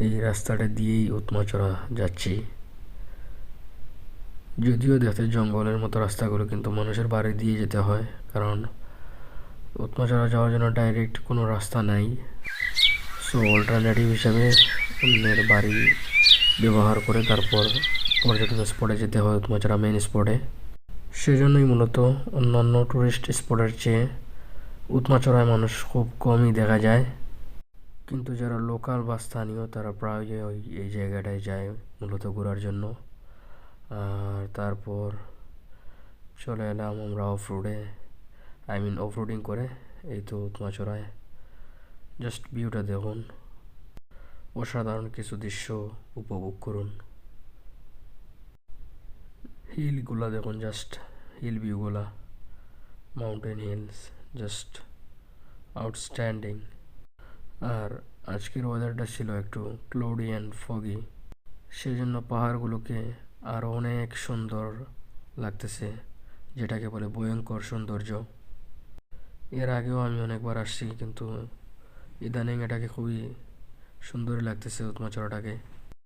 এই রাস্তাটা দিয়েই উৎমাচড়া যাচ্ছি। যদিও দেখতে জঙ্গলের মতো রাস্তাগুলো, কিন্তু মানুষের বাড়ি দিয়ে যেতে হয়, কারণ উৎমাচড়া যাওয়ার জন্য ডাইরেক্ট কোনো রাস্তা নাই। সো অল্টারনেটিভ হিসাবে অন্যের বাড়ি ব্যবহার করে তারপর পর্যটন স্পটে যেতে হয়, উৎমাচড়া মেন স্পটে। সেজন্যই মূলত অন্যান্য টুরিস্ট স্পটের চেয়ে উৎমাচড়ায় মানুষ খুব কমই দেখা যায়। কিন্তু যারা লোকাল বা স্থানীয় তারা প্রায় এই জায়গাটায় যায় মূলত ঘোরার জন্য। আর তারপর চলে এলাম আমরা অফ রোডে, অফ রোডিং করে। এই তো উৎমাচড়ায়, জাস্ট ভিউটা দেখুন, অসাধারণ কিছু দৃশ্য উপভোগ করুন। হিলগুলা দেখুন, জাস্ট হিল ভিউগুলা, মাউন্টেন হিলস, জাস্ট আউটস্ট্যান্ডিং। আর আজকের ওয়েদারটা ছিল একটু ক্লাউডি অ্যান্ড ফগি, সেজন্য পাহাড়গুলোকে আরও অনেক সুন্দর লাগতেছে, যেটাকে বলে ভয়ঙ্কর সৌন্দর্য। এর আগেও আমি অনেকবার আসছি, কিন্তু ইদানিং এটাকে খুবই সুন্দরই লাগতেছে উৎমাচড়াটাকে।